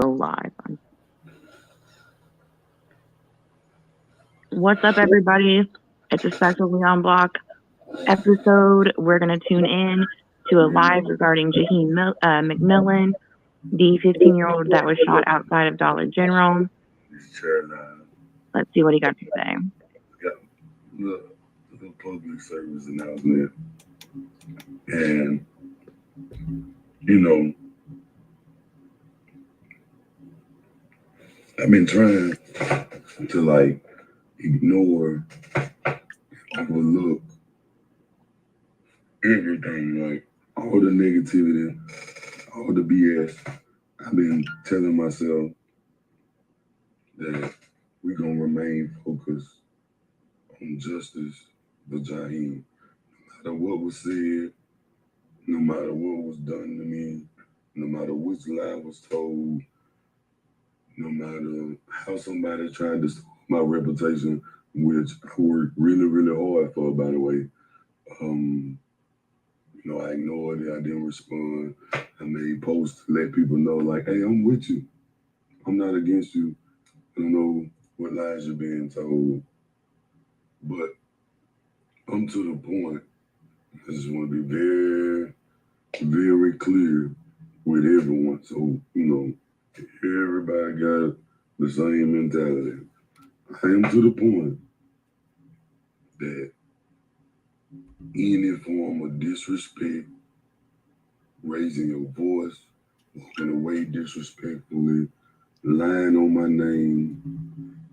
go live. What's up, everybody? It's a special Leon Block episode. We're going to tune in to a live regarding McMillan, the 15-year-old that was shot outside of Dollar General. Let's see what he got to say. Got the public service announcement. And, I've been trying to ignore, overlook everything, all the negativity, all the BS. I've been telling myself that we're going to remain focused on justice for Jaheem. No matter what was said, no matter what was done to me, no matter which lie was told, no matter how somebody tried to steal my reputation, which I worked really, really hard for, by the way. I ignored it. I didn't respond. I made posts to let people know, hey, I'm with you. I'm not against you. I don't know what lies you're being told. But I'm to the point. I just want to be very, very clear with everyone. So, everybody got the same mentality. I am to the point that any form of disrespect, raising your voice, walking away disrespectfully, lying on my name,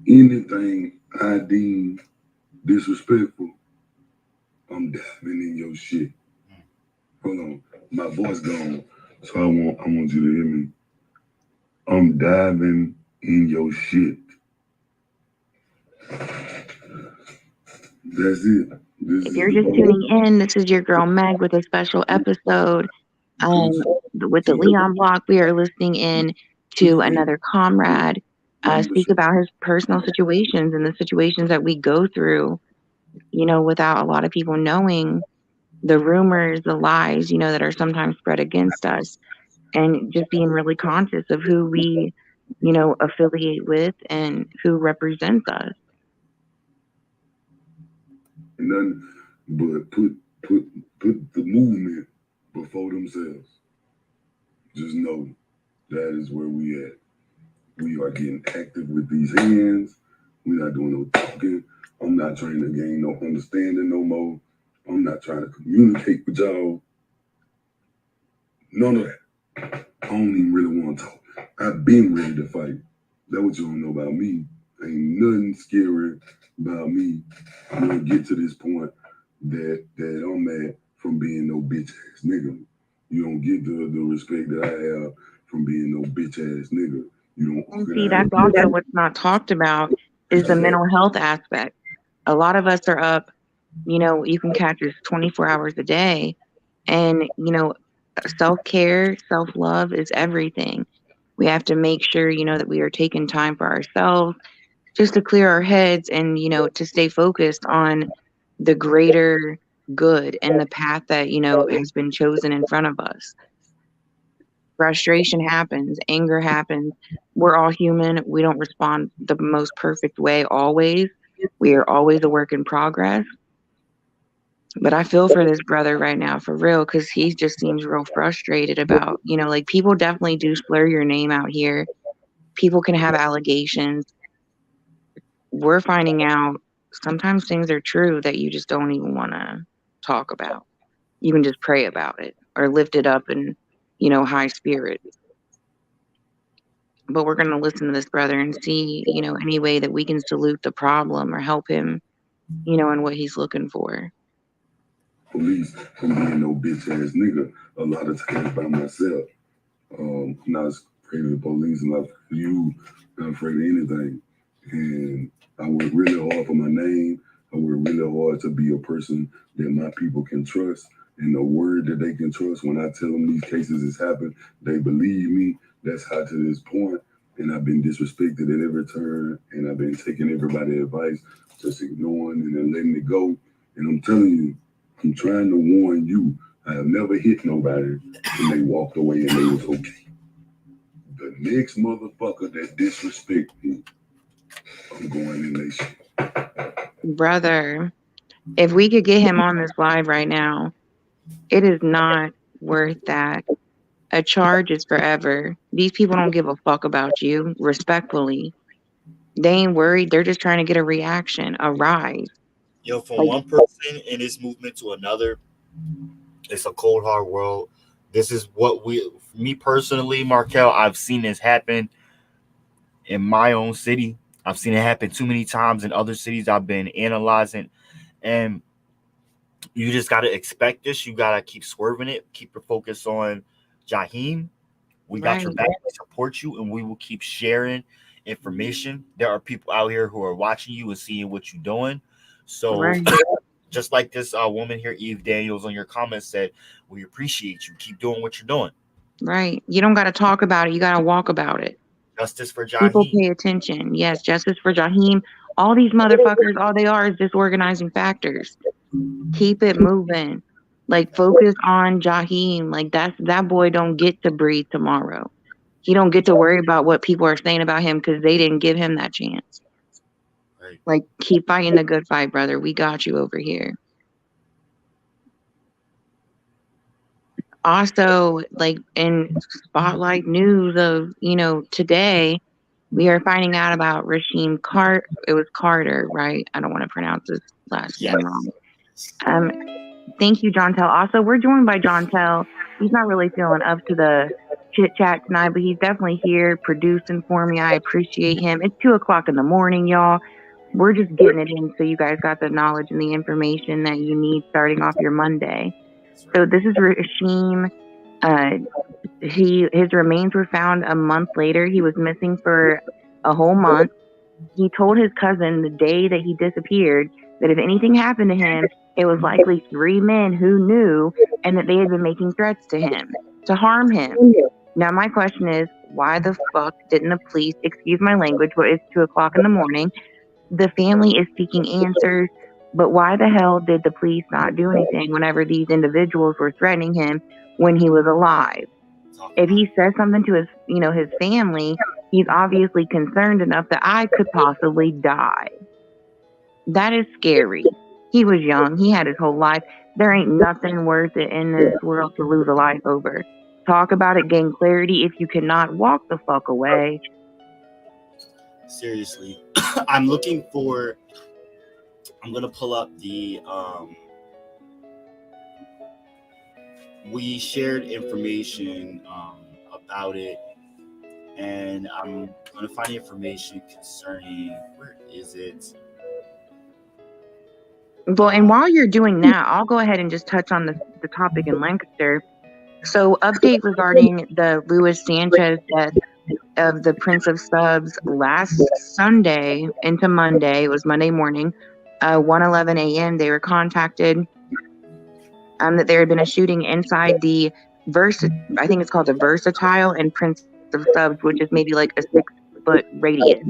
anything I deem disrespectful, I'm diving in your shit. Hold on, my voice gone, so I want you to hear me. I'm diving in your shit. That's it. If you're just tuning in, this is your girl Meg with a special episode. With the Leon Block, we are listening in to another comrade speak about his personal situations and the situations that we go through, without a lot of people knowing the rumors, the lies, that are sometimes spread against us, and just being really conscious of who we, affiliate with and who represents us. Nothing but put the movement before themselves. Just know that is where we at. We are getting active with these hands. We're not doing no talking. I'm not trying to gain no understanding no more. I'm not trying to communicate with y'all. None of that. I don't even really want to talk. I've been ready to fight. That's what you don't know about me. Ain't nothing scary about me. I'm gonna get to this point that I'm at from being no bitch ass nigga. You don't get the respect that I have from being no bitch ass nigga. You don't. And see, that's also what's not talked about is the mental health aspect. A lot of us are up, you can catch us 24 hours a day, and self-care, self-love is everything. We have to make sure, that we are taking time for ourselves just to clear our heads and, to stay focused on the greater good and the path that, has been chosen in front of us. Frustration happens, anger happens. We're all human. We don't respond the most perfect way always. We are always a work in progress. But I feel for this brother right now, for real, because he just seems real frustrated about, people definitely do slur your name out here. People can have allegations. We're finding out sometimes things are true that you just don't even want to talk about. You can just pray about it or lift it up in, high spirits. But we're going to listen to this brother and see, any way that we can salute the problem or help him, in what he's looking for. Police from being no bitch ass nigga a lot of times by myself. I'm not afraid of the police, I'm not afraid of you, I'm not afraid of anything. And I work really hard for my name. I work really hard to be a person that my people can trust, and the word that they can trust. When I tell them these cases has happened, they believe me. That's how to this point. And I've been disrespected at every turn, and I've been taking everybody's advice, just ignoring and then letting it go. And I'm telling you, I'm trying to warn you, I have never hit nobody and they walked away and they was okay. The the next motherfucker that disrespect me, I'm going in they shit. Brother, if we could get him on this live right now, it is not worth that. A charge is forever. These people don't give a fuck about you, respectfully. They ain't worried. They're just trying to get a reaction, a rise. Yo, from Like, one person in this movement to another, it's a cold hard world. This is what me personally, Markel, I've seen this happen in my own city. I've seen it happen too many times in other cities I've been analyzing, and you just got to expect this. You got to keep swerving it. Keep your focus on Jaheim. We got your right, back. We support you, and we will keep sharing information. There are people out here who are watching you and seeing what you're doing. So, right, just like this woman here, Eve Daniels, on your comments said, we appreciate you. Keep doing what you're doing. right. You don't got to talk about it. You got to walk about it. Justice for People Jaheim. pay attention. Yes, justice for Jaheim. All these motherfuckers, all they are is disorganizing factors. Keep it moving. Like, focus on Jaheim. Like, that boy don't get to breathe tomorrow. He don't get to worry about what people are saying about him because they didn't give him that chance. Right. Like, keep fighting the good fight, brother. We got you over here. Also, like, in spotlight news of, today, we are finding out about Rasheem Carter. It was Carter, right? I don't want to pronounce his last Yes. name wrong. Um, Thank you, John Tell. Also, we're joined by John Tell. He's not really feeling up to the chit chat tonight, but he's definitely here producing for me. I appreciate him. It's 2:00 in the morning, y'all. We're just getting it in so you guys got the knowledge and the information that you need starting off your Monday. So this is Rasheem. Uh, his remains were found a month later. He was missing for a whole month. He told his cousin the day that he disappeared that if anything happened to him, it was likely 3 men who knew and that they had been making threats to him to harm him. Now, my question is, why the fuck didn't the police, excuse my language, but it's 2:00 in the morning? The family is seeking answers, but why the hell did the police not do anything whenever these individuals were threatening him when he was alive? If he says something to his family, he's obviously concerned enough that I could possibly die. That is scary. He was young. He had his whole life. There ain't nothing worth it in this world to lose a life over. Talk about it, gain clarity. If you cannot, walk the fuck away. Seriously. I'm looking for, I'm going to pull up the, we shared information about it, and I'm going to find the information concerning, where is it? Well, and while you're doing that, I'll go ahead and just touch on the topic in Lancaster. So, update regarding the Luis Sanchez death of the Prince of Subs last Sunday into Monday. It was Monday morning, 1:11 a.m. They were contacted that there had been a shooting inside the I think it's called the Versatile and Prince of Subs, which is maybe like a 6-foot radius.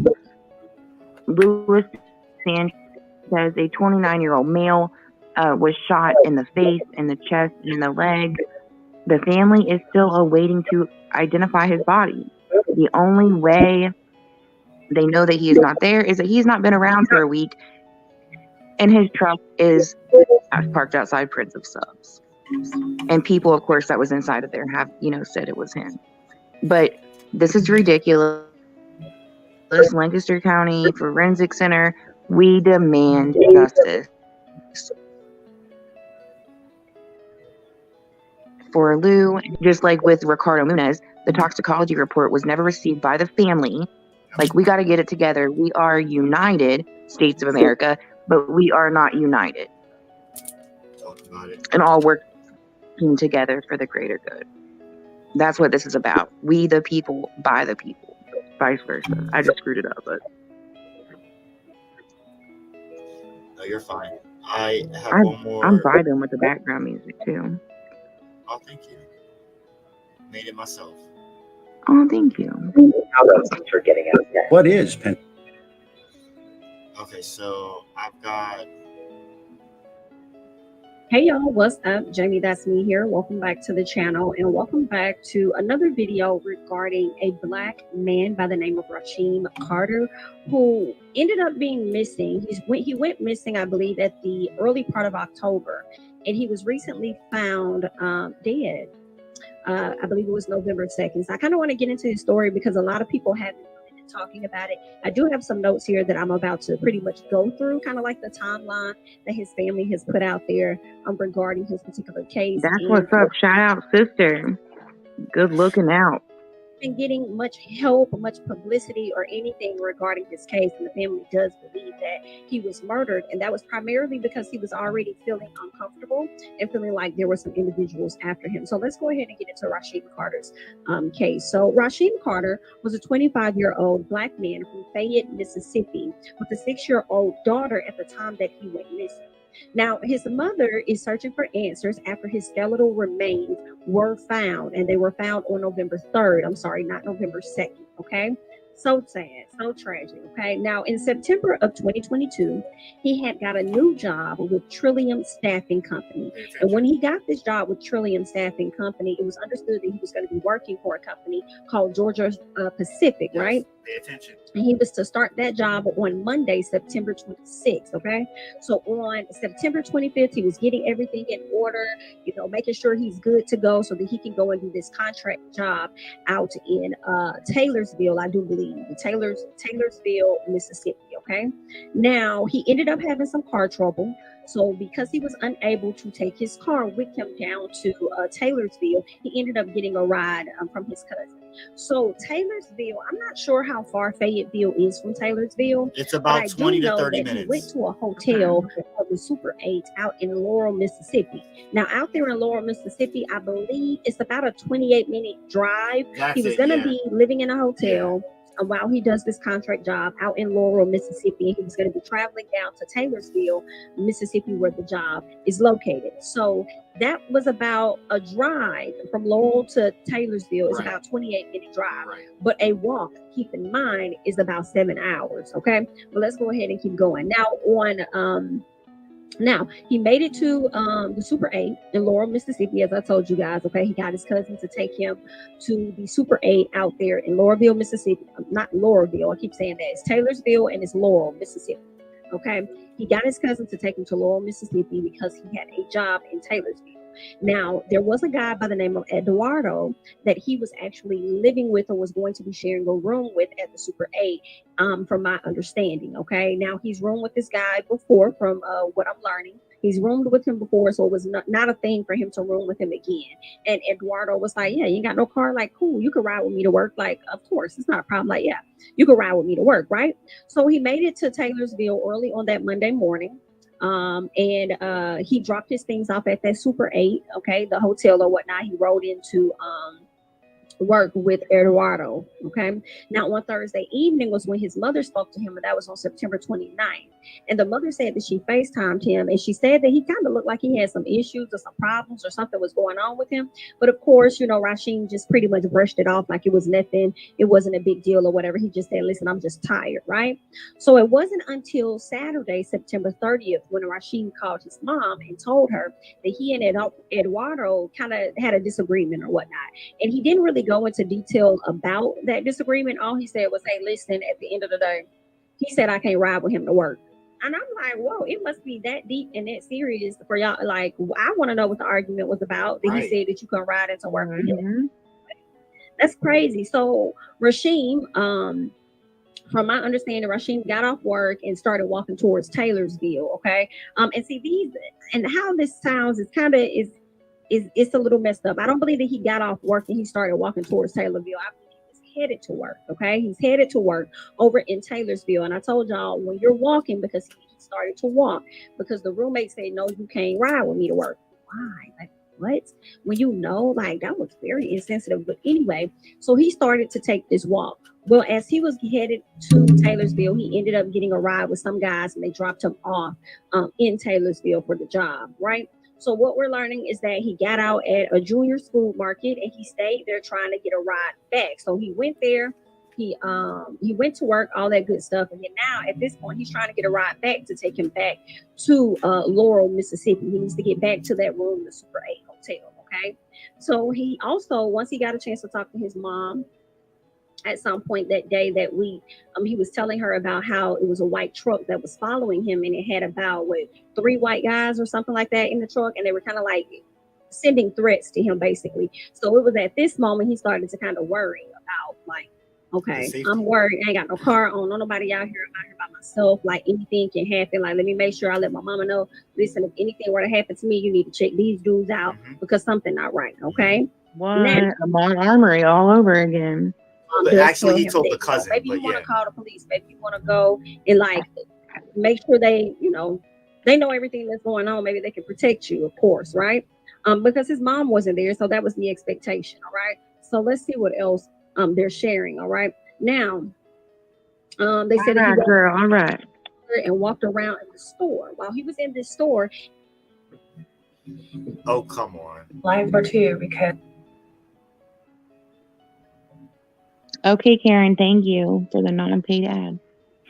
Luis Sanchez, a 29-year-old male, was shot in the face, in the chest, and in the leg. The family is still awaiting to identify his body. The only way they know that he is not there is that he's not been around for a week, and his truck is parked outside Prince of Subs. And people, of course, that was inside of there have, said it was him. But this is ridiculous. Lancaster County Forensic Center, we demand justice for Lou. Just like with Ricardo Munez, the toxicology report was never received by the family. Like, we got to get it together. We are United States of America, but we are not united. Talk about it. And all working together for the greater good. That's what this is about. We the people, by the people. Vice versa. I just screwed it up, but No, you're fine. I have one more. I'm vibing with the background music too. Oh, thank you. Made it myself. Oh, thank you. For getting out there. What is pen? Okay, so I've got Hey y'all, what's up? Jamie, that's me here. Welcome back to the channel and welcome back to another video regarding a black man by the name of Rasheem Carter who ended up being missing. He went missing, I believe, at the early part of October, and he was recently found dead. I believe it was November 2nd. So I kind of want to get into his story because a lot of people have been talking about it. I do have some notes here that I'm about to pretty much go through, kind of like the timeline that his family has put out there regarding his particular case. That's what's up. Shout out, sister. Good looking out. Been getting much help, much publicity, or anything regarding this case, and the family does believe that he was murdered, and that was primarily because he was already feeling uncomfortable and feeling like there were some individuals after him. So let's go ahead and get into Rasheem Carter's case. So Rasheem Carter was a 25-year-old black man from Fayette, Mississippi, with a 6-year-old daughter at the time that he went missing. Now, his mother is searching for answers after his skeletal remains were found, and they were found on November 3rd. I'm sorry, not November 2nd. Okay. So sad, so tragic. Okay. Now, in September of 2022, he had got a new job with Trillium Staffing Company. And when he got this job with Trillium Staffing Company, it was understood that he was going to be working for a company called Georgia Pacific, right? Pay attention. And he was to start that job on Monday, September 26th. Okay. So on September 25th, he was getting everything in order, making sure he's good to go so that he can go and do this contract job out in Taylorsville, I do believe, Taylorsville, Mississippi. Okay. Now he ended up having some car trouble. So because he was unable to take his car with him down to Taylorsville, he ended up getting a ride from his cousin. So Taylorsville, I'm not sure how far Fayetteville is from Taylorsville. It's about 20 to 30 minutes. He went to a hotel called the Super 8 out in Laurel, Mississippi. Now, out there in Laurel, Mississippi, I believe it's about a 28-minute drive. He was going to be living in a hotel. While he does this contract job out in Laurel, Mississippi, and he was going to be traveling down to Taylorsville, Mississippi, where the job is located. So that was about a drive from Laurel to Taylorsville. It's about a 28-minute drive, but a walk, keep in mind, is about 7 hours. Okay, well, let's go ahead and keep going. Now, he made it to the Super 8 in Laurel, Mississippi, as I told you guys. Okay, he got his cousin to take him to the Super 8 out there in Laurelville, Mississippi. Not Laurelville, I keep saying that. It's Taylorsville and it's Laurel, Mississippi. Okay, he got his cousin to take him to Laurel, Mississippi because he had a job in Taylorsville. Now, there was a guy by the name of Eduardo that he was actually living with or was going to be sharing a room with at the Super 8, from my understanding. Okay. Now, he's roomed with this guy before, from what I'm learning. He's roomed with him before, so it was not a thing for him to room with him again. And Eduardo was like, yeah, you ain't got no car? Like, cool, you can ride with me to work. Like, of course, it's not a problem. Like, yeah, you can ride with me to work, right? So he made it to Taylorsville early on that Monday morning. And he dropped his things off at that Super 8, okay, the hotel or whatnot. He rode into work with Eduardo. Okay. Now on Thursday evening was when his mother spoke to him, and that was on September 29th. And the mother said that she FaceTimed him, and she said that he kind of looked like he had some issues or some problems or something was going on with him. But of course, Rasheem just pretty much brushed it off like it was nothing. It wasn't a big deal or whatever. He just said, listen, I'm just tired. Right. So it wasn't until Saturday, September 30th, when Rasheem called his mom and told her that he and Eduardo kind of had a disagreement or whatnot. And he didn't really go into detail about that disagreement. All he said was, hey, listen, at the end of the day, he said I can't ride with him to work. And I'm like, whoa, it must be that deep and that serious for y'all. Like, I want to know what the argument was about that he said that you can ride into work with him. That's crazy. So Rasheem, from my understanding, Rasheem got off work and started walking towards Taylorsville. Okay. And see these, and how this sounds is kind of it's a little messed up. I don't believe that he got off work and he started walking towards Taylorsville. I believe he's headed to work. Okay. He's headed to work over in Taylorsville. And I told y'all, when you're walking, because he started to walk, because the roommate said, no, you can't ride with me to work. Why? Like, what? When like, that was very insensitive. But anyway, so he started to take this walk. Well, as he was headed to Taylorsville, he ended up getting a ride with some guys, and they dropped him off in Taylorsville for the job, right? So what we're learning is that he got out at a junior school market and he stayed there trying to get a ride back. So he went there He went to work, all that good stuff, and then now at this point he's trying to get a ride back to take him back to Laurel, Mississippi. He needs to get back to that room, the Super 8 hotel. Okay, so he also, once he got a chance to talk to his mom at some point that day that week, he was telling her about how it was a white truck that was following him, and it had about 3 white guys or something like that in the truck, and they were kind of like sending threats to him basically. So it was at this moment he started to kind of worry about, like, okay, I'm worried. I ain't got no car. I don't know nobody out here. I'm out here by myself. Like, anything can happen. Like, let me make sure I let my mama know. Listen, if anything were to happen to me, you need to check these dudes out because something not right. Okay. What? A Mall Armory all over again. But actually, he told the cousin. Maybe you want to call the police. Maybe you want to go and like make sure they know everything that's going on. Maybe they can protect you, of course, right? Because his mom wasn't there, so that was the expectation. All right. So let's see what else they're sharing. All right. Now, they said that he girl, all right, and walked around in the store. While he was in this store. Oh, come on. Line for 2 because. Okay, Karen, thank you for the non-paid ad.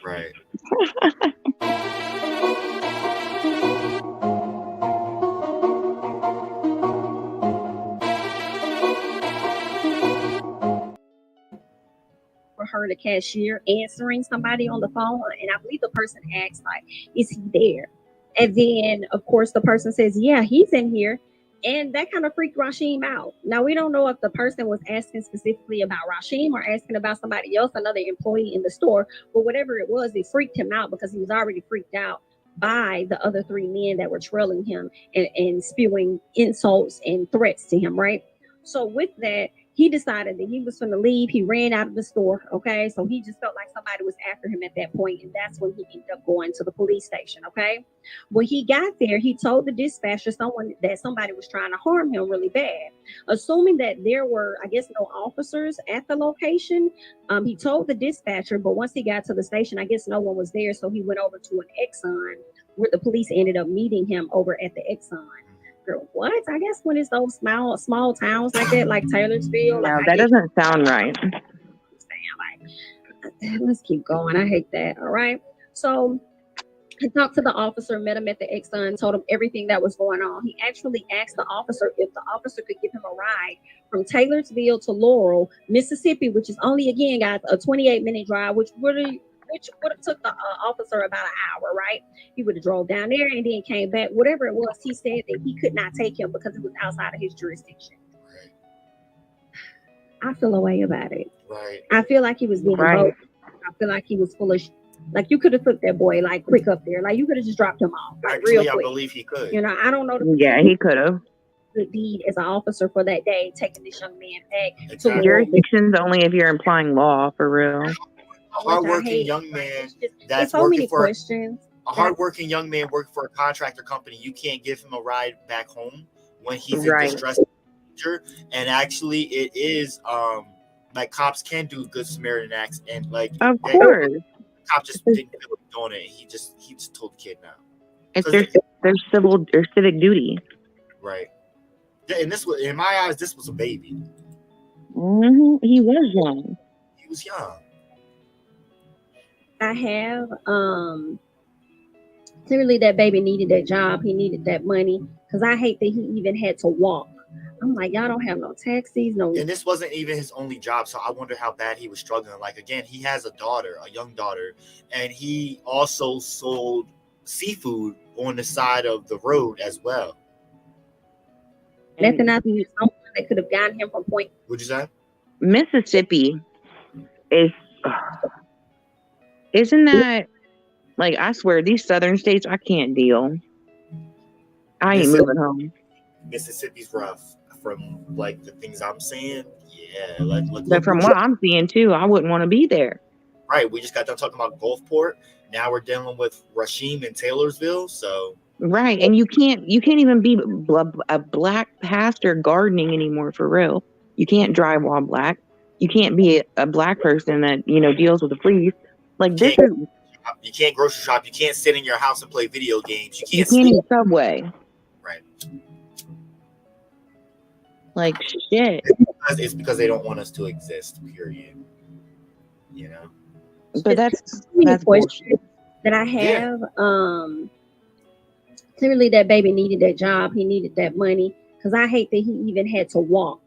Right. For her, the cashier, answering somebody on the phone, and I believe the person asked, like, is he there? And then of course the person says, yeah, he's in here. And that kind of freaked Rasheem out. Now, we don't know if the person was asking specifically about Rasheem or asking about somebody else, another employee in the store, but whatever it was, it freaked him out because he was already freaked out by the other 3 men that were trailing him and spewing insults and threats to him, right? So with that, he decided that he was going to leave. He ran out of the store. Okay. So he just felt like somebody was after him at that point. And that's when he ended up going to the police station. Okay. When he got there, he told the dispatcher that somebody was trying to harm him really bad. Assuming that there were, I guess, no officers at the location, he told the dispatcher, but once he got to the station, I guess no one was there. So he went over to an Exxon where the police ended up meeting him over at the Exxon. Girl, what? I guess when it's those small towns like that, like Taylorsville. No, that doesn't sound right. Let's keep going. I hate that. All right. So he talked to the officer, met him at the Exxon, told him everything that was going on. He actually asked the officer if the officer could give him a ride from Taylorsville to Laurel, Mississippi, which is only, again, guys, a 28-minute drive, which would have took the officer about an hour, right? He would have drove down there and then came back. Whatever it was, he said that he could not take him because it was outside of his jurisdiction. Right. I feel a way about it. Right. I feel like he was being bold. I feel like he was foolish. Like, you could have took that boy like quick up there. Like, you could have just dropped him off. Like, actually, real quick. I believe he could. You know, I don't know. Yeah, he could have. The deed as an officer for that day, taking this young man back. Exactly. Jurisdiction's only if you're implying law, for real. A hardworking young man that's so working many for questions. A hardworking young man working for a contractor company. You can't give him a ride back home when he's in distress. And actually, it is like cops can do good Samaritan acts, and like of course, cop just didn't feel like doing it. He just told the kid now. It's their civil or civic duty, right? And this was, in my eyes, this was a baby. Mm-hmm. He was young. He was young. I have clearly that baby needed that job. He needed that money because I hate that he even had to walk. I'm like, y'all don't have no taxis, no. And this wasn't even his only job, so I wonder how bad he was struggling. Like, again, he has a young daughter, and he also sold seafood on the side of the road as well. Nothing else that could have gotten him from point. What'd you say? Mississippi isn't that, like, I swear these southern states, I can't deal. I ain't moving home. Mississippi's rough from like the things I'm seeing. Yeah, but from what I'm seeing too, I wouldn't want to be there. Right, we just got done talking about Gulfport. Now we're dealing with Rasheem and Taylorsville. So right, and you can't even be a black pastor gardening anymore, for real. You can't drive while black. You can't be a black person that deals with the police. Like, this is. You can't grocery shop. You can't sit in your house and play video games. You can't eat Subway. Right. Like, shit. It's because they don't want us to exist, period. You know. But It's that's many questions bullshit. that I Yeah. have. Clearly that baby needed that job. He needed that money. Because I hate that he even had to walk.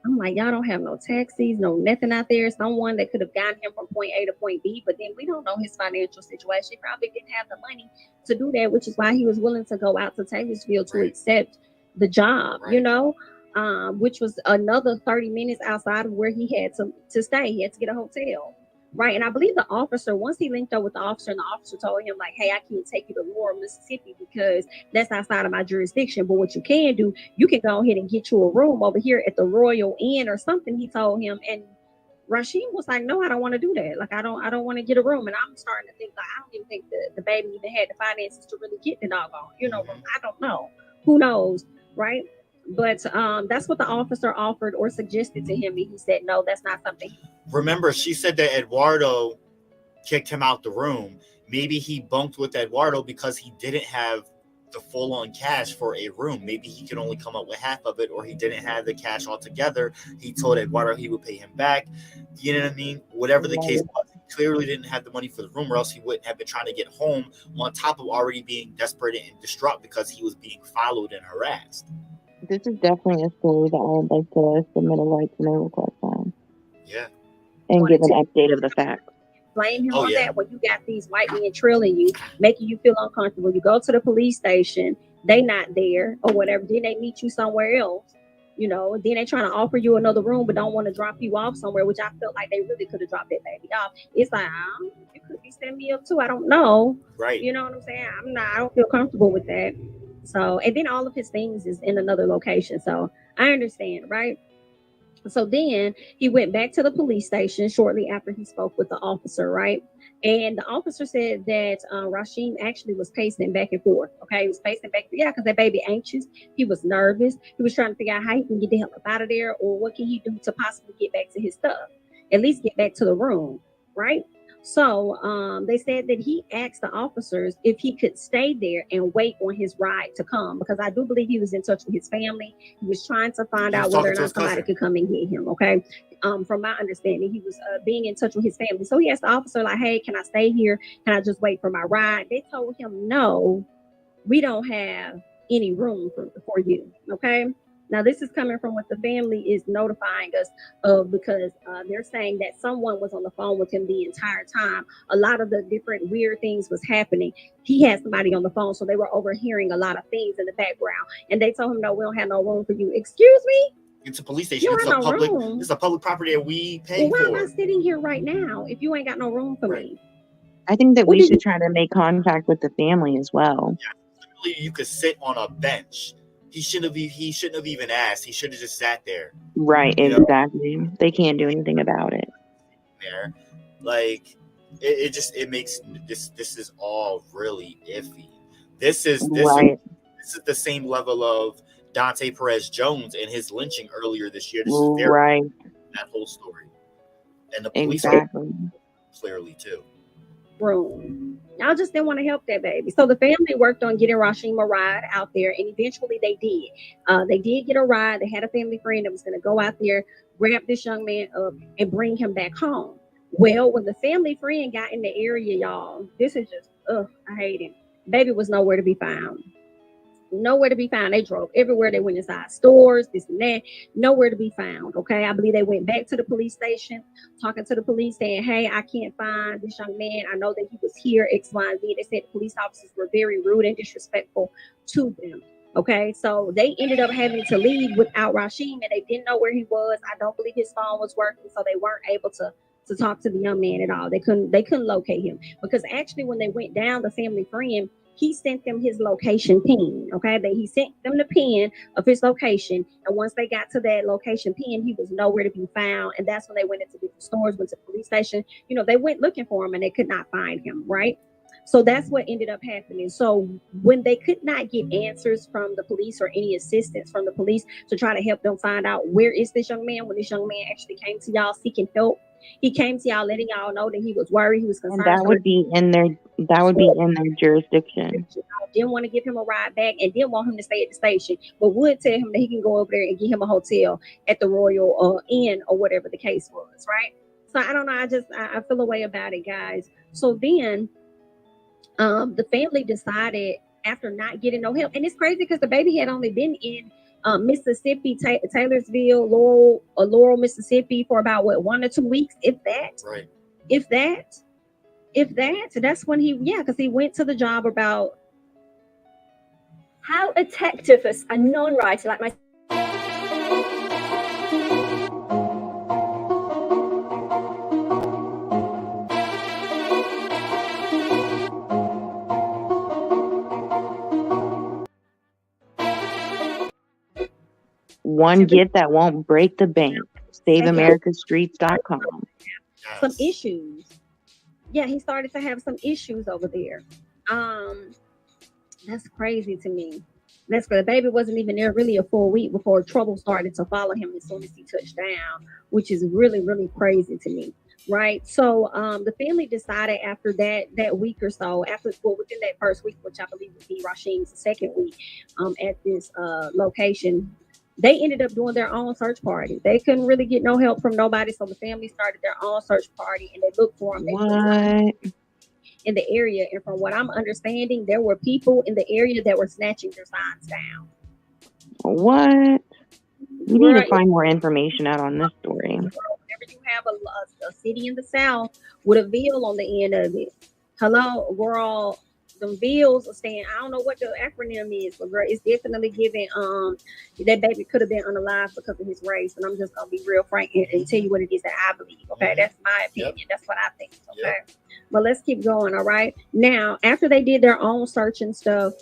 I'm like, y'all don't have no taxis, no nothing out there. Someone that could have gotten him from point A to point B, but then we don't know his financial situation. He probably didn't have the money to do that, which is why he was willing to go out to Taylorsville to Right. accept the job, you Right. know, which was another 30 minutes outside of where he had to stay. He had to get a hotel. Right. And I believe the officer, once he linked up with the officer, and the officer told him, like, hey, I can't take you to Laurel, Mississippi because that's outside of my jurisdiction. But what you can do, you can go ahead and get you a room over here at the Royal Inn or something, he told him. And Rasheem was like, no, I don't want to do that. Like, I don't want to get a room. And I'm starting to think, like, I don't even think the baby even had the finances to really get the doggone, room. I don't know. Who knows? Right. But that's what the officer offered or suggested to him. And he said, no, that's not something. Remember, she said that Eduardo kicked him out the room. Maybe he bunked with Eduardo because he didn't have the full on cash for a room. Maybe he could only come up with half of it, or he didn't have the cash altogether. He told Eduardo he would pay him back. You know what I mean? Whatever the case was, he clearly didn't have the money for the room, or else he wouldn't have been trying to get home, on top of already being desperate and distraught because he was being followed and harassed. This is definitely a story that I would like to submit a right to know request on. Yeah. And give an update of the facts. Blame him on that when you got these white men trailing you, making you feel uncomfortable. You go to the police station, they not there or whatever. Then they meet you somewhere else, and then they trying to offer you another room, but don't want to drop you off somewhere, which I felt like they really could have dropped that baby off. It's like, you could be setting me up too. I don't know. Right. You know what I'm saying? I don't feel comfortable with that. So, and then all of his things is in another location. So I understand, right? So then he went back to the police station shortly after he spoke with the officer, right? And the officer said that Rasheem actually was pacing back and forth. Okay, he was pacing back, because that baby anxious. He was nervous. He was trying to figure out how he can get the hell up out of there, or what can he do to possibly get back to his stuff, at least get back to the room, right? So they said that he asked the officers if he could stay there and wait on his ride to come, because I do believe he was in touch with his family. He was trying to find out whether or not somebody could come and get him. Okay. From my understanding, he was being in touch with his family. So he asked the officer, like, hey, can I stay here? Can I just wait for my ride? They told him, no, we don't have any room for you. Okay. Now, this is coming from what the family is notifying us of, because they're saying that someone was on the phone with him the entire time. A lot of the different weird things was happening. He had somebody on the phone, so they were overhearing a lot of things in the background. And they told him, no, we don't have no room for you. Excuse me? It's a police station. It's a public property that we pay for. Why am I sitting here right now if you ain't got no room for me? I think that we should try to make contact with the family as well. Yeah, literally, you could sit on a bench. He shouldn't have even asked. He should have just sat there. Right, exactly. They can't do anything about it. There, like it makes this is all really iffy. This is the same level of Dante Perez Jones and his lynching earlier this year. This is that whole story, and the police clearly too. Room. Y'all just didn't want to help that baby. So the family worked on getting Rasheem a ride out there, and eventually they did. They did get a ride. They had a family friend that was going to go out there, grab this young man up, and bring him back home. Well, when the family friend got in the area, y'all, this is just, I hate it. Baby was nowhere to be found. Nowhere to be found. They drove everywhere. They went inside stores, this and that. Nowhere to be found. Okay. I believe they went back to the police station, talking to the police, saying, hey, I can't find this young man. I know that he was here, X, Y, and Z. They said the police officers were very rude and disrespectful to them. Okay. So they ended up having to leave without Rasheem, and they didn't know where he was. I don't believe his phone was working, so they weren't able to talk to the young man at all. They couldn't locate him, because actually when they went down, the family friend, he sent them his location pin. Okay, he sent them the pin of his location, and once they got to that location pin, he was nowhere to be found. And that's when they went into different stores, went to the police station. They went looking for him, and they could not find him. Right. So that's what ended up happening. So when they could not get answers from the police or any assistance from the police to try to help them find out where is this young man, when this young man actually came to y'all seeking help, he came to y'all letting y'all know that he was worried, he was concerned. And that would be in their jurisdiction. Didn't want to give him a ride back, and didn't want him to stay at the station, but would tell him that he can go over there and get him a hotel at the Royal Inn or whatever the case was, right? So I don't know. I feel a way about it, guys. So then the family decided after not getting no help, and it's crazy because the baby had only been in Mississippi, Taylorsville, Laurel, Mississippi for about 1 or 2 weeks, if that, Right. if that, if that. So that's when because he went to the job about. How a tech-tuffus, a non-writer like myself, One gift that won't break the bank. SaveAmericaStreets.com. Some issues. Yeah, he started to have some issues over there. That's crazy to me. That's good. The baby wasn't even there really a full week before trouble started to follow him as soon as he touched down, which is really, really crazy to me. Right. So the family decided after that week or so, within that first week, which I believe would be Rasheem's second week at this location, they ended up doing their own search party. They couldn't really get no help from nobody, so the family started their own search party and they looked for him. What? In the area, and from what I'm understanding, there were people in the area that were snatching their signs down. What? We need to find more information out on this story. Whenever you have a city in the South with a Ville on the end of it, hello, girl, them Villes are saying, I don't know what the acronym is, but girl, it's definitely giving that baby could have been unalive because of his race. And I'm just gonna be real frank and tell you what it is that I believe. Okay, that's my opinion. Yep. That's what I think. Okay. Yep. But let's keep going. All right. Now, after they did their own search and stuff,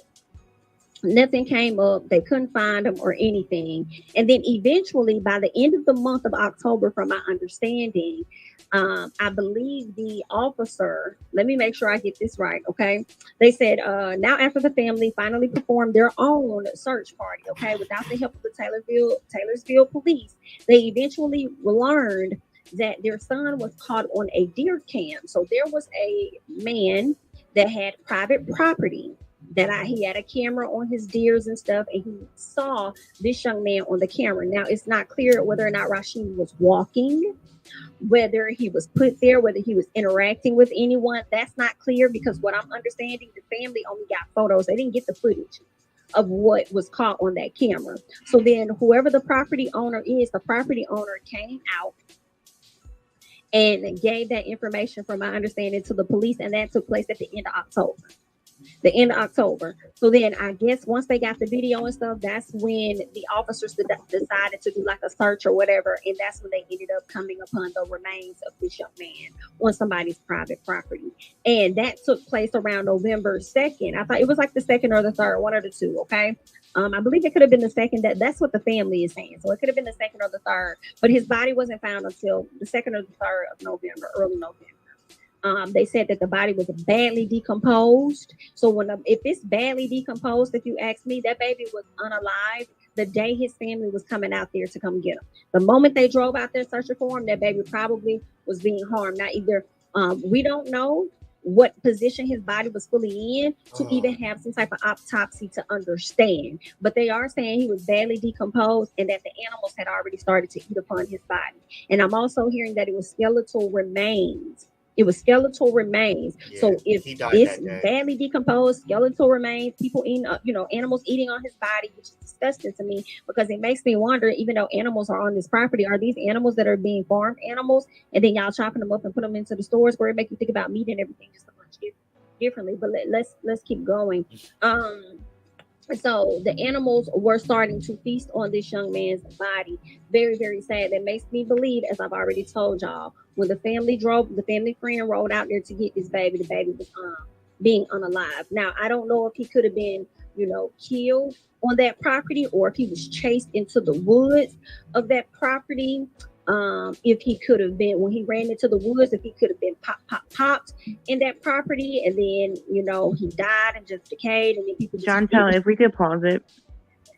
nothing came up. They couldn't find them or anything. And then eventually, by the end of the month of October, from my understanding, I believe the officer, let me make sure I get this right, okay? They said, now after the family finally performed their own search party, okay, without the help of the Taylorsville police, they eventually learned that their son was caught on a deer cam. So there was a man that had private property he had a camera on his deers and stuff, and he saw this young man on the camera. Now, it's not clear whether or not Rasheem was walking, whether he was put there, whether he was interacting with anyone. That's not clear because what I'm understanding, the family only got photos. They didn't get the footage of what was caught on that camera. So then whoever the property owner is, the property owner came out and gave that information, from my understanding, to the police, and that took place at the end of October. So then I guess once they got the video and stuff, that's when the officers decided to do like a search or whatever. And that's when they ended up coming upon the remains of this young man on somebody's private property. And that took place around November 2nd. I thought it was like the 2nd or the 3rd, one of the two. Okay. I believe it could have been the 2nd. That's what the family is saying. So it could have been the 2nd or the 3rd, but his body wasn't found until the 2nd or the 3rd of November, early November. They said that the body was badly decomposed. So if it's badly decomposed, if you ask me, that baby was unalive the day his family was coming out there to come get him. The moment they drove out there searching for him, that baby probably was being harmed. Now, either we don't know what position his body was fully in to even have some type of autopsy to understand. But they are saying he was badly decomposed and that the animals had already started to eat upon his body. And I'm also hearing that it was skeletal remains. Yeah, so if it's badly decomposed, skeletal remains, people eating, animals eating on his body, which is disgusting to me because it makes me wonder, even though animals are on this property, are these animals that are being farmed animals and then y'all chopping them up and put them into the stores where it make you think about meat and everything just a much differently. But let's keep going. So the animals were starting to feast on this young man's body. Very, very sad. That makes me believe, as I've already told y'all, when the family friend rode out there to get this baby, the baby was being unalive. Now, I don't know if he could have been, killed on that property or if he was chased into the woods of that property. If he could have been, when he ran into the woods, if he could have been popped in that property, and then he died and just decayed, and then people just Chantel, if we could pause it.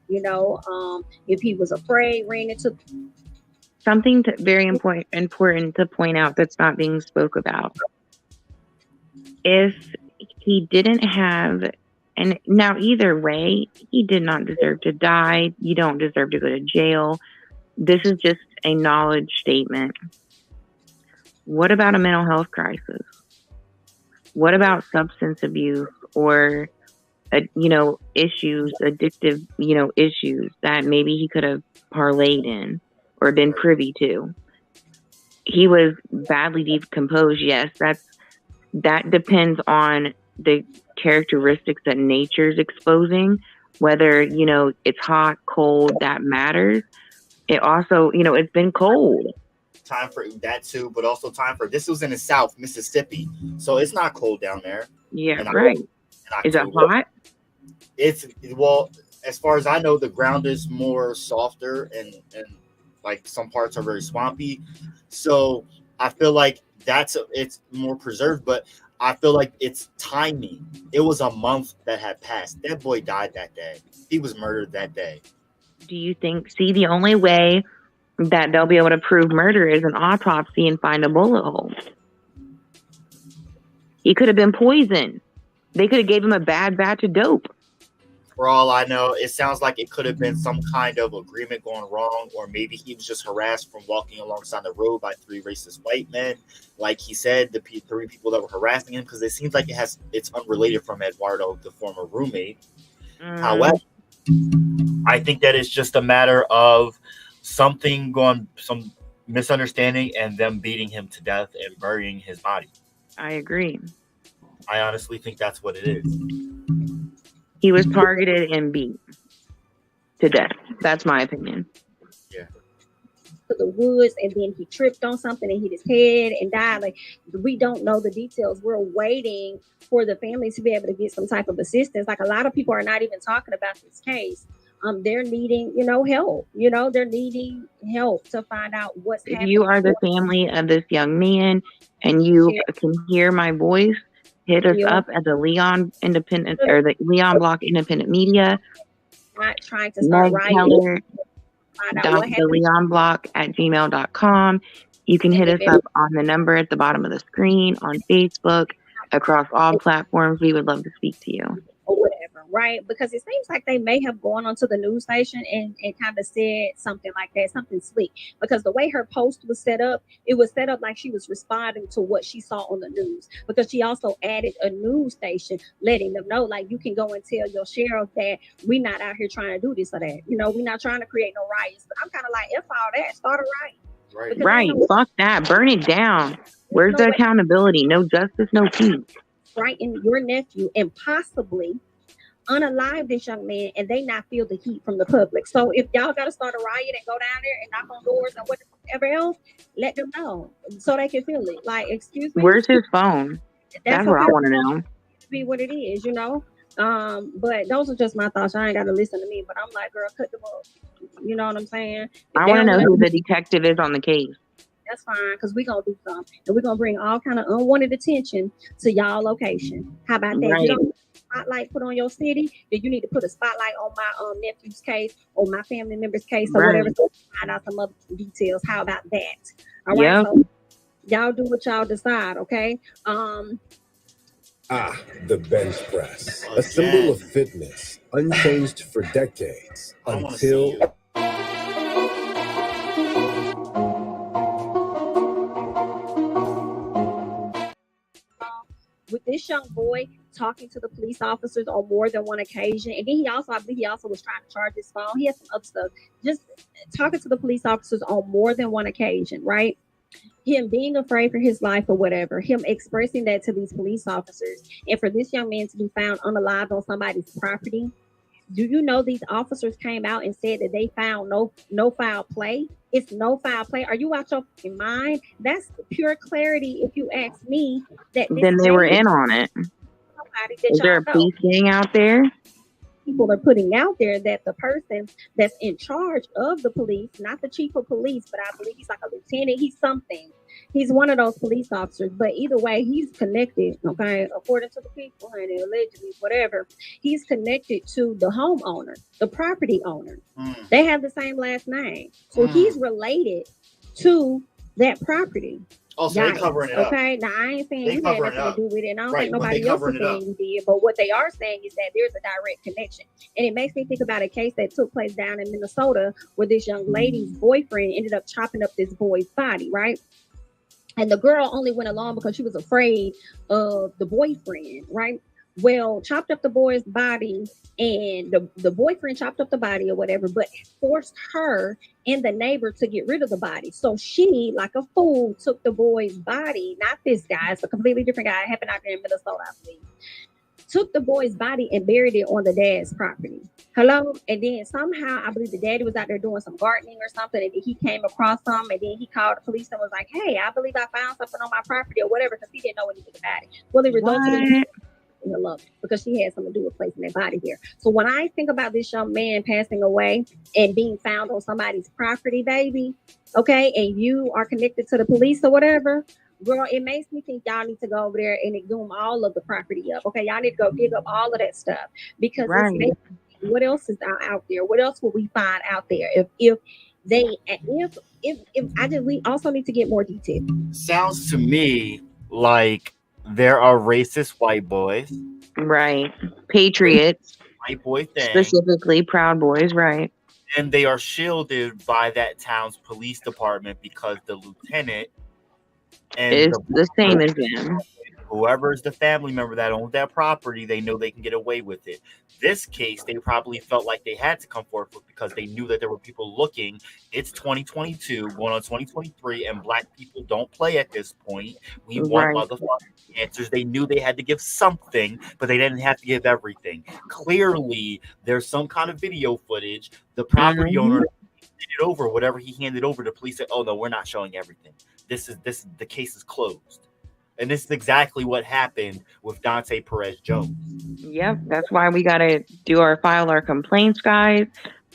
If he was afraid, ran into something very important to point out that's not being spoke about. If he didn't have, and now either way, he did not deserve to die. You don't deserve to go to jail. This is just a knowledge statement. What about a mental health crisis? What about substance abuse or issues, addictive, issues that maybe he could have parlayed in or been privy to? He was badly decomposed. Yes, that depends on the characteristics that nature's exposing, whether, it's hot, cold, that matters. It also, it's been cold. Time for that too, but also time for this was in the South, Mississippi, so it's not cold down there. Yeah, right. Is it hot? It's well, as far as I know, the ground is more softer and like some parts are very swampy. So I feel like it's more preserved, but I feel like it's timing. It was a month that had passed. That boy died that day. He was murdered that day. Do you think? See, the only way that they'll be able to prove murder is an autopsy and find a bullet hole. He could have been poisoned. They could have gave him a bad batch of dope. For all I know, it sounds like it could have been some kind of agreement going wrong, or maybe he was just harassed from walking alongside the road by 3 racist white men. Like he said, the 3 people that were harassing him, because it seems like it's unrelated from Eduardo, the former roommate. However, I think that it's just a matter of some misunderstanding and them beating him to death and burying his body. I agree. I honestly think that's what it is. He was targeted and beat to death. That's my opinion. Yeah. To the woods, and then he tripped on something and hit his head and died. Like, we don't know the details. We're waiting for the family to be able to get some type of assistance. Like, a lot of people are not even talking about this case. They're needing, help. They're needing help to find out what's happening. If you are the family of this young man and you can hear my voice, hit us up at the Leon Independent or the Leon Block Independent Media. Not trying to start writing. TheLeonBlock@gmail.com. You can hit us up on the number at the bottom of the screen, on Facebook, across all platforms. We would love to speak to you. Or whatever, right? Because it seems like they may have gone onto the news station and kind of said something like that, something slick. Because the way her post was set up, it was set up like she was responding to what she saw on the news. Because she also added a news station letting them know, like, you can go and tell your sheriff that we're not out here trying to do this or that. We're not trying to create no riots. But I'm kind of like, F all that, start a riot. Right. Fuck that. Burn it down. Where's the accountability? No justice, no peace. Right, and your nephew and possibly unalive this young man, and they not feel the heat from the public. So if y'all got to start a riot and go down there and knock on doors and whatever else, let them know so they can feel it. Like, excuse me, where's his phone? That's what I want to know. Be what it is, But those are just my thoughts. I ain't got to listen to me, but I'm like, girl, cut them up. You know what I'm saying? I want to know who the detective is on the case. That's fine, because we're going to do something. And we're going to bring all kind of unwanted attention to y'all location. How about that? Right. You don't spotlight put on your city, then you need to put a spotlight on my nephew's case or my family member's case or whatever. So find out some other details. How about that? All right. So y'all do what y'all decide, okay? The bench press. A symbol of fitness, unchanged for decades until... With this young boy talking to the police officers on more than one occasion, and then I believe he also was trying to charge his phone. He had some other stuff. Just talking to the police officers on more than one occasion, right? Him being afraid for his life or whatever, him expressing that to these police officers, and for this young man to be found unalive on somebody's property. Do you know these officers came out and said that they found no foul play? It's no foul play. Are you out your fucking mind? That's pure clarity, if you ask me. That then they were in on it. Is there a police gang out there? People are putting out there that the person that's in charge of the police, not the chief of police, but I believe he's like a lieutenant, he's something. He's one of those police officers, but either way, he's connected, okay, according to the people, honey, allegedly, whatever. He's connected to the homeowner, the property owner. They have the same last name. So he's related to that property. Oh, so they're covering it up. Okay, now I ain't saying you had nothing to do with it, and I don't think nobody else is saying you did, but what they are saying is that there's a direct connection. And it makes me think about a case that took place down in Minnesota where this young lady's boyfriend ended up chopping up this boy's body, right? And the girl only went along because she was afraid of the boyfriend, right? Well, chopped up the boy's body, and the boyfriend chopped up the body or whatever, but forced her and the neighbor to get rid of the body. So she, like a fool, took the boy's body, not this guy, it's a completely different guy. It happened out there in Minnesota, I believe. Took the boy's body and buried it on the dad's property. Hello? And then somehow, I believe the daddy was out there doing some gardening or something, and then he came across some, and then he called the police and was like, hey, I believe I found something on my property or whatever, because he didn't know anything about it. Well, it resulted in her love because she had something to do with placing that body there. So when I think about this young man passing away and being found on somebody's property, baby, okay, and you are connected to the police or whatever, girl, it makes me think y'all need to go over there and exhume all of the property up. Okay, y'all need to go dig up all of that stuff, because Right. it's making, what else is out there? What else will we find out there if we also need to get more detail. Sounds to me like there are racist white boys, Right. Patriots, white boy thing, specifically Proud Boys, right. and they are shielded by that town's police department because the lieutenant and It's the same as them. whoever is the family member that owns that property, they know they can get away with it. This case, they probably felt like they had to come forward with because they knew that there were people looking. It's 2022, going on 2023, and black people don't play at this point. We want Right. motherfucking answers. They knew they had to give something, but they didn't have to give everything. Clearly, there's some kind of video footage. The property owner handed over whatever he handed over. The police said, "Oh no, we're not showing everything. The case is closed." And this is exactly what happened with Dante Perez Jones. Yep, that's why we gotta file our complaints, guys.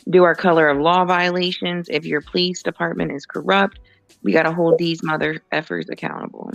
Do our color of law violations. If your police department is corrupt, we gotta hold these mother effers accountable.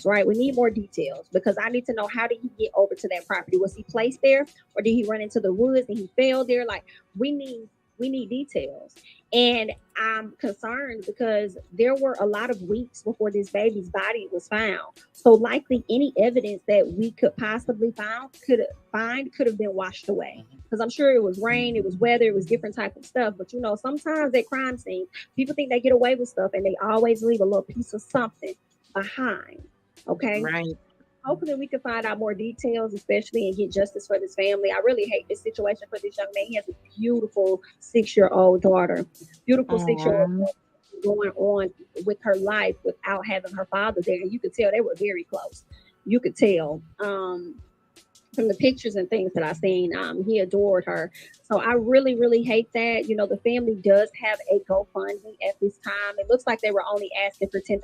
Right, we need more details, because I need to know, how did he get over to that property? Was he placed there, or did he run into the woods and he fell there? Like, we need details. And I'm concerned because there were a lot of weeks before this baby's body was found. So likely any evidence that we could possibly could have been washed away. Because I'm sure it was rain, it was weather, it was different type of stuff. But sometimes at crime scenes, people think they get away with stuff, and they always leave a little piece of something behind. Okay. Right. Hopefully we can find out more details, especially, and get justice for this family. I really hate this situation for this young man. He has a beautiful 6-year-old daughter. Beautiful 6-year-old going on with her life without having her father there. And you could tell they were very close. You could tell. From the pictures and things that I've seen, he adored her. So I really, really hate that. The family does have a GoFundMe at this time. It looks like they were only asking for $10,000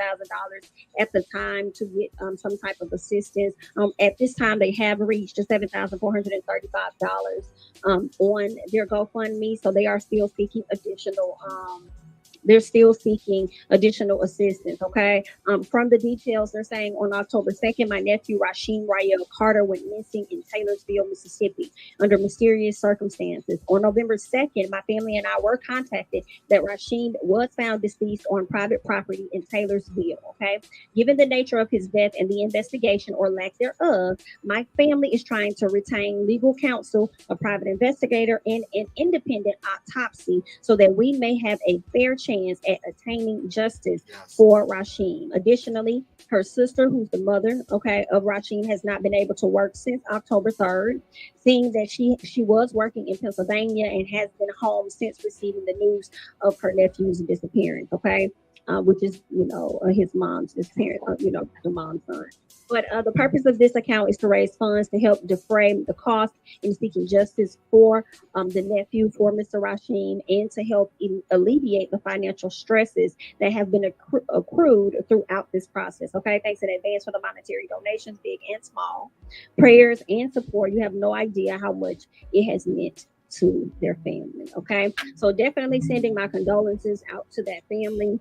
at the time to get some type of assistance. At this time, they have reached $7,435 on their GoFundMe. So they are still seeking additional assistance. Okay. From the details, they're saying on October 2nd, my nephew Rasheem Carter went missing in Taylorsville, Mississippi, under mysterious circumstances. On November 2nd, my family and I were contacted that Rasheem was found deceased on private property in Taylorsville. Okay. Given the nature of his death and the investigation or lack thereof, my family is trying to retain legal counsel, a private investigator, and an independent autopsy so that we may have a fair chance at attaining justice for Rasheem. Additionally, her sister, who's the mother, of Rasheem, has not been able to work since October 3rd, seeing that she was working in Pennsylvania and has been home since receiving the news of her nephew's disappearance. Which is, his mom's disappearance, the mom's son. But the purpose of this account is to raise funds to help defray the cost in seeking justice for the nephew, for Mr. Rasheem, and to help alleviate the financial stresses that have been accrued throughout this process. Okay, thanks in advance for the monetary donations, big and small, prayers and support. You have no idea how much it has meant to their family. Okay, so definitely sending my condolences out to that family.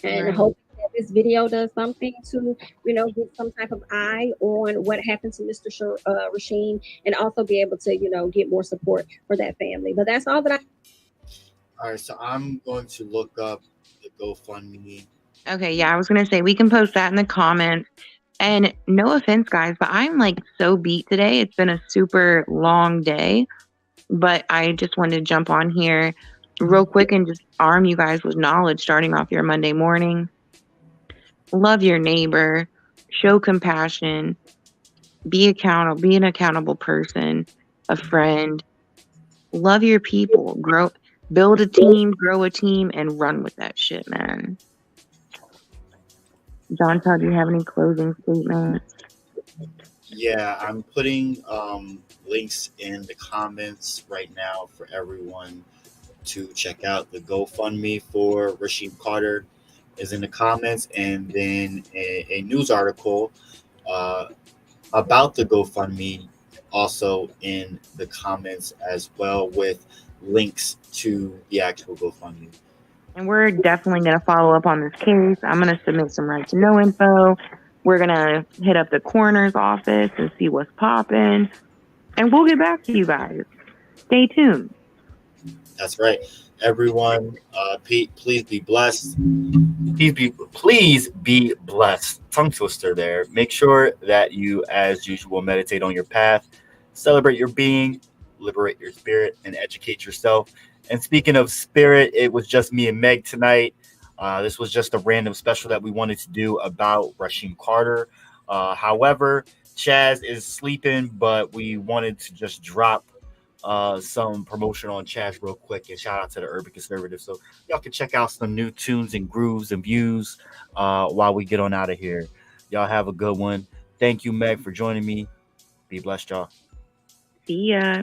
And I hope that this video does something to, get some type of eye on what happened to Mr. Rasheem, and also be able to, get more support for that family. But that's all that I. All right, so I'm going to look up the GoFundMe. Okay, yeah, I was gonna say we can post that in the comments. And no offense, guys, but I'm so beat today. It's been a super long day, but I just wanted to jump on here real quick and just arm you guys with knowledge starting off your Monday morning. Love your neighbor, show compassion, be an accountable person, a friend, love your people, build a team, grow a team, and run with that shit, man. John Todd, do you have any closing statements? Yeah, I'm putting links in the comments right now for everyone to check out. The GoFundMe for Rasheem Carter is in the comments, and then a news article about the GoFundMe also in the comments as well, with links to the actual GoFundMe. And we're definitely going to follow up on this case. I'm going to submit some right to know info. We're going to hit up the coroner's office and see what's popping. And we'll get back to you guys. Stay tuned. That's right. Everyone, please be blessed. Please be blessed. Tongue twister there. Make sure that you, as usual, meditate on your path, celebrate your being, liberate your spirit, and educate yourself. And speaking of spirit, it was just me and Meg tonight. This was just a random special that we wanted to do about Rasheem Carter. However, Chaz is sleeping, but we wanted to just drop some promotion on Chaz real quick, and shout out to the Urban Conservative. So y'all can check out some new tunes and grooves and views while we get on out of here. Y'all have a good one. Thank you, Meg, for joining me. Be blessed, y'all. See ya.